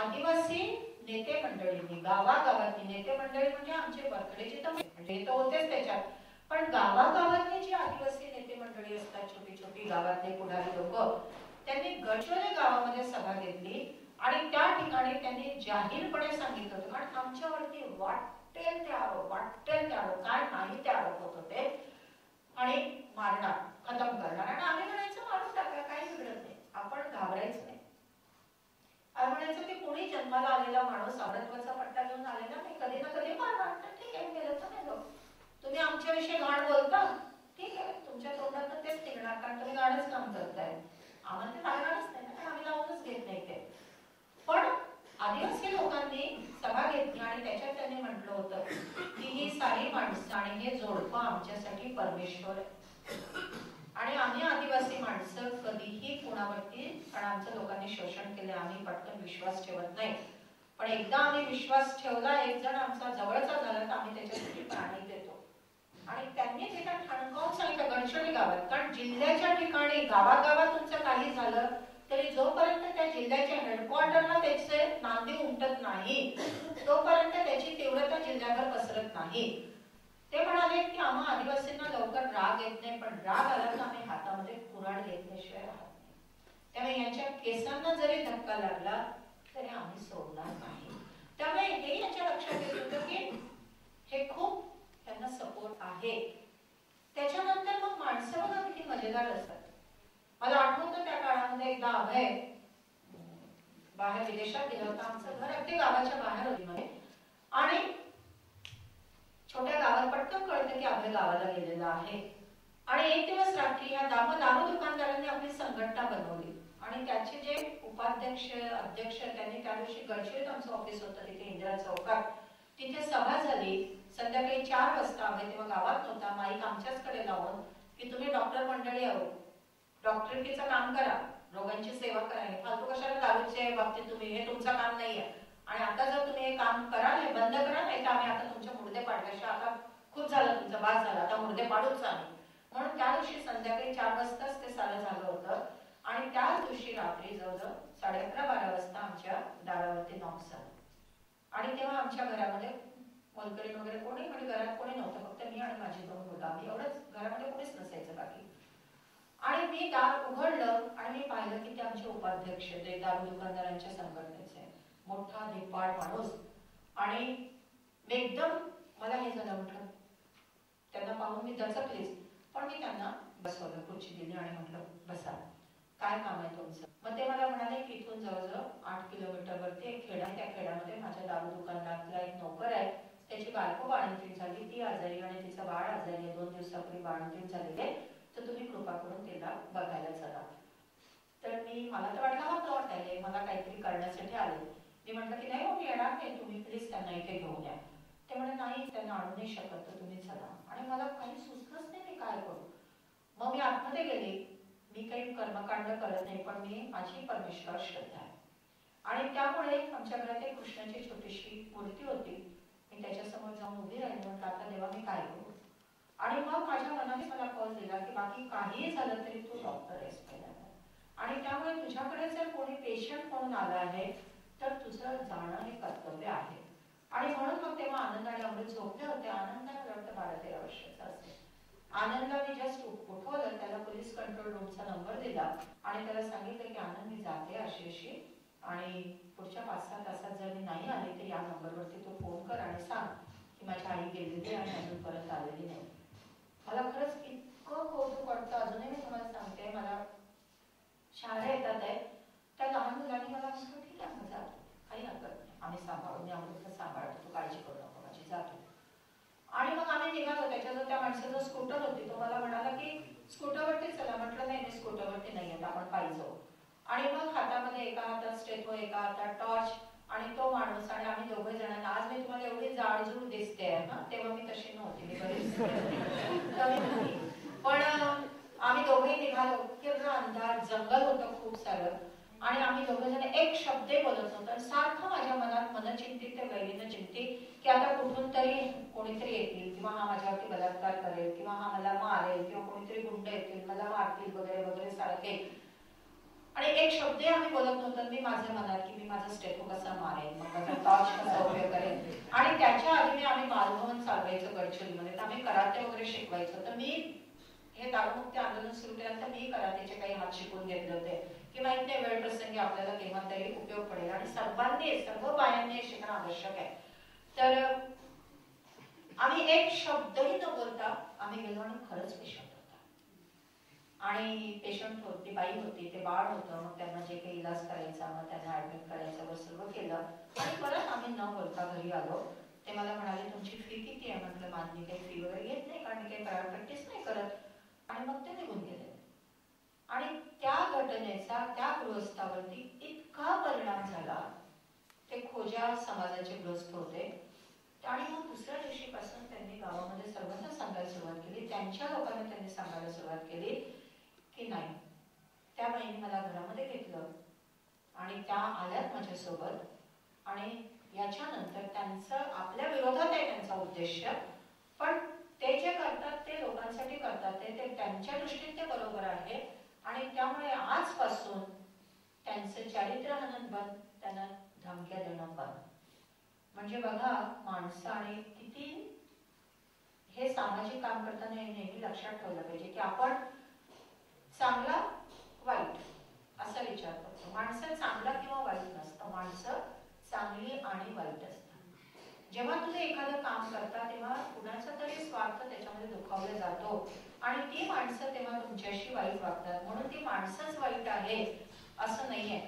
आदिवासी नेते मंडळींनी, गावागावातली नेते मंडळी म्हणजे आमचे बर्थडेचे तर म्हणजे तो होतेच त्याच्यात, पण गावागावातली जी आदिवासी नेते मंडळी असतात, छोटी छोटी गावातले पुढारी लोक, त्यांनी गडचिरोली गावामध्ये सभा घेतली आणि त्या ठिकाणी त्यांनी जाहीरपणे सांगितलं होतं, कारण आमच्यावरती वाटेल ते आरोप काय नाही ते आरोप होत होते आणि मारणार, खतम करणार, आणि आम्ही म्हणायचं मारून टाका, काही बिघडत नाही, आपण घाबरायचं नाही. आम्ही म्हणायचं की कोणी जन्माला आलेला माणूस अमृतत्वाचा पट्टा घेऊन आलेला नाही, कधी ना कधी मारणार, तर ठीक आहे, गेलं तर नाही. तुम्ही आमच्याविषयी घाण बोलता, ठीक आहे, तुमच्या तोंडात तेच निघणार, कारण तुम्ही घाणच काम करताय, आम्हाला ते लागणारच नाही ना, आम्ही लावूनच घेत नाही ते. पण आदिवासी लोकांनी सभा घेतली आणि त्याच्यात त्यांनी म्हटलं होतं की ही सारी माणसं आणि हे जोडपं आमच्यासाठी परमेश्वर आहे, आणि आम्ही आदिवासी माणसं कधीही कोणावरती, कारण आमच्या लोकांनी शोषण केले, आम्ही पटकन विश्वास ठेवत नाही, पण एकदा आम्ही विश्वास ठेवला, एक जण आमचा जवळचा झाला तर आम्ही त्याच्यासाठी प्राणी देतो. आणि त्यांनी ते काय ठणकावून सांगितलं गडचिरोली गावात, कारण जिल्ह्याच्या ठिकाणी गावागावात तुमचं काही झालं तरी जोपर्यंत त्या जिल्ह्याच्या हेडक्वार्टरला त्याचे नांदी उमटत नाही तोपर्यंत त्याची तीव्रता जिल्ह्यावर पसरत नाही. ते म्हणाले की आम्हा आदिवासींना लवकर राग येत नाही, पण राग आला तर आम्ही हातामध्ये कुऱ्हाड घेतल्याशिवाय राहत नाही, त्यामुळे यांच्या केसांना जरी धक्का लागला तरी आम्ही सोडणार नाही. त्यामुळे हे याच्या लक्षात येत होतं की हे खूप त्यांना सपोर्ट आहे. त्याच्यानंतर मग माणसं बघा किती मजेदार असतात. मला आठवतं त्या काळामध्ये एकदा अभय बाहेर विदेशात गेला होता, आमचं घर अगदी गावाच्या बाहेर होती आणि छोट्या गावात पटकन कळतं की अभय गावाला गेलेला आहे. आणि एक दिवस रात्री ह्या दारू दुकानदारांनी आपली संघटना बनवली आणि त्याचे जे उपाध्यक्ष अध्यक्ष त्यांनी त्या दिवशी गडचिरोलीत आमचं ऑफिस होतं तिथे इंदिरा चौकात, तिथे सभा झाली. संध्याकाळी 4 वाजता अभय तेव्हा गावात नव्हता, माईक आमच्याचकडे लावून की तुम्ही डॉक्टर मंडळी आहो, डॉक्टरकीचं काम करा, रोगांची सेवा करा, फालतू कशाला दारूच्या बाबतीत तुम्ही, हे तुमचं काम नाहीये, आणि आता जर तुम्ही हे काम कराल हे बंद करा, नाही तर आम्ही आता तुमचे मुर्दे पाडल्याशिवाय, आता खूप झालं तुमचं, बास झालं, आता मुर्दे पाडूच आम्ही. म्हणून त्या दिवशी संध्याकाळी 4 वाजताच ते सारं झालं होतं आणि त्याच दिवशी रात्री जवळजवळ 11:30-12 वाजता आमच्या दारावरती नॉक झालं. आणि तेव्हा आमच्या घरामध्ये मोलकरीण वगैरे कोणी, म्हणजे घरात कोणी नव्हतं, फक्त मी आणि माझी 2 मुलं, आम्ही एवढंच, घरामध्ये कोणीच नसायचं बाकी. आणि मी दार उघडलं आणि मी पाहिलं की ते आमचे उपाध्यक्ष, ते दारू दुकानदारांच्या संघटनेचे मोठा धिप्पाड माणूस, आणि एकदम मला हे झालं, म्हटलं त्यांना पाहून मी दचकलीच, पण मी त्यांना बसवलं, खुर्ची दिली आणि म्हटलं बसा, काय काम आहे तुमचं. मग ते मला म्हणाले की इथून जवळजवळ 8 किलोमीटरवरती एक खेडा आहे, त्या खेड्यामध्ये माझ्या दारू दुकानदारातला एक नोकर आहे, त्याची बायको बाळंतीण झाली, ती आजारी आणि तिचं बाळ आजारी आहे, 2 दिवसापूर्वी बाळंतीण झालेले, तर तुम्ही कृपा करून तिला बघायला चला. तर मला तर वाटलं हा प्लॉट आहे, मला काहीतरी करण्यासाठी आले. मी म्हटलं की नाही मी येणार नाही, तुम्ही प्लीज त्यांना इथे घेऊन या. ते म्हणे नाही, त्यांना आणू नाही शकत, तर तुम्ही चला. आणि मला काही सुचलंच नाही मी काय करू. मग मी आतमध्ये गेले, मी काही कर्मकांड करत नाही, पण मी माझी परमेश्वर श्रद्धा आहे, आणि त्यामुळे आमच्या घरात एक कृष्णाची छोटीशी मूर्ती होती, मी त्याच्यासमोर जाऊन उभी राहिली, म्हटलं आता देवा मी काय करू. आणि मग माझ्या मनाने मला कॉल दिला की बाकी काहीही झालं तरी तू डॉक्टर आहेस पहिल्यांदा, आणि त्यामुळे तुझ्याकडे जर कोणी पेशंट म्हणून आला आहे तर तुझं जाणं हे कर्तव्य आहे. आणि म्हणून मग तेव्हा आनंद आणि अमृत झोपले होते. आनंदाला वाटतं 12-13 वर्षाचा असेल. आनंदला मी जस्ट उठवलं, त्याला पोलीस कंट्रोल रूमचा नंबर दिला आणि त्याला सांगितलं की आनंद मी जाते अशी आणि पुढच्या 5-6 तासात जर मी नाही आले तर या नंबरवरती तू फोन कर आणि सांग की माझी आई गेलेली आणि अजून परत आलेली नाही. मला खरंच इतकं कौतुक वाटतं, अजूनही मी तुम्हाला सांगते, मला शाळा येतात आहे, त्या लहान मुलांनी मला म्हटलं ठीक आहे मग जातो, काही हरकत नाही, आम्ही सांभाळू, मी अमृतला सांभाळतो, तू काळजी करू नको माझी, जातो. आणि मग आम्ही निघालो. त्याच्याजवळ त्या माणसाचं स्कूटर होती, तो मला म्हणाला की स्कूटरवरती चला. म्हटलं नाही, मी स्कूटरवरती नाही येत, आपण पायी जाऊ. आणि मग हातामध्ये एका हातात स्टेथो, एका हातात टॉर्च, आणि तो माणूस आणि आम्ही दोघे जणांना, आज मी तुम्हाला एवढी जाडजूड दिसते ना, तेव्हा मी तशी नव्हती, मी बरीच पण आम्ही दोघे निघालो. पूर्ण अंधार, जंगल होतं खूप सारं, आणि आम्ही दोघे जण एक शब्द बोलत नव्हतो. सारखं माझ्या मनात मनचिंतित ते वैरीनं चिंती की आता कुठून तरी कोणीतरी येतील, किंवा हा माझ्यावरती बलात्कार करेल, किंवा हा मला मारेल, किंवा कोणीतरी गुंड येतील मला मारतील वगैरे वगैरे सारखे. आणि एक शब्दही आम्ही बोलत नव्हतो. मी माझ्या मनात की मी माझा स्टेपो कसा मारेन, मग माझा टॉर्च कसा उपयोग करेन. आणि त्याच्या आधी आम्ही बालभवन चालवायचो गडचिरोलीमध्ये, तर आम्ही कराटे वगैरे शिकवायचो. तर मी हे दारूमुक्ती आंदोलन सुरू केल्यानंतर मी कराटेचे काही हात शिकून घेतले होते की माहित नाही वेळ प्रसंगी आपल्याला केव्हा तरी उपयोग पडेल. आणि सर्व बायांनी हे शिकणं आवश्यक आहे. तर आम्ही एक शब्दही न बोलता आम्ही गेलो आणि खरंच पेशंट होता आणि पेशंट होती, बाई होती, ते बाळ होतं. मग त्यांना जे काही इलाज करायचा, मग त्यांना ऍडमिट करायचं व सर्व केलं. आणि परत आम्ही न बोलता घरी आलो. ते मला म्हणाले तुमची फी किती आहे. म्हटलं माझी काही फी वगैरे घेत नाही, कारण काही प्रायव्हेट प्रॅक्टिस नाही करत. आणि मग ते निघून गेले. आणि त्या घटनेचा त्या गृहस्थावरती इतका परिणाम झाला. ते खोजा समाजाचे गृहस्थ होते. आणि मग दुसऱ्या दिवशीपासून त्यांनी गावामध्ये सर्वांना सांगायला सुरुवात केली, त्यांच्या लोकांना त्यांनी सांगायला सुरुवात केली की नाही, त्या बाईने मला घरामध्ये घेतलं आणि त्या आल्यात माझ्यासोबत. आणि याच्यानंतर त्यांचं आपल्या विरोधात आहे त्यांचा उद्देश, पण ते जे करतात ते लोकांसाठी करतात, ते त्यांच्या दृष्टीने ते बरोबर आहे. आणि त्यामुळे आजपासून त्यांचं चारित्र्य हनन बंद, त्यांना धमक्या देणं बंद. म्हणजे बघा माणसं आणि किती हे सामाजिक काम करताना नेहमी लक्षात ठेवलं पाहिजे की आपण चांगला वाईट असा विचार करतो. माणसं चांगला किंवा वाईट नसतं, माणसं चांगली आणि वाईट असतात. जेव्हा तुम्ही एखादं काम करता तेव्हा कुणाचा तरी स्वार्थ त्याच्यामध्ये दुखावला जातो आणि ती माणसं तेव्हा तुमच्याशी वाईट वागतात. म्हणून ती माणसंच वाईट आहे असं नाहीये.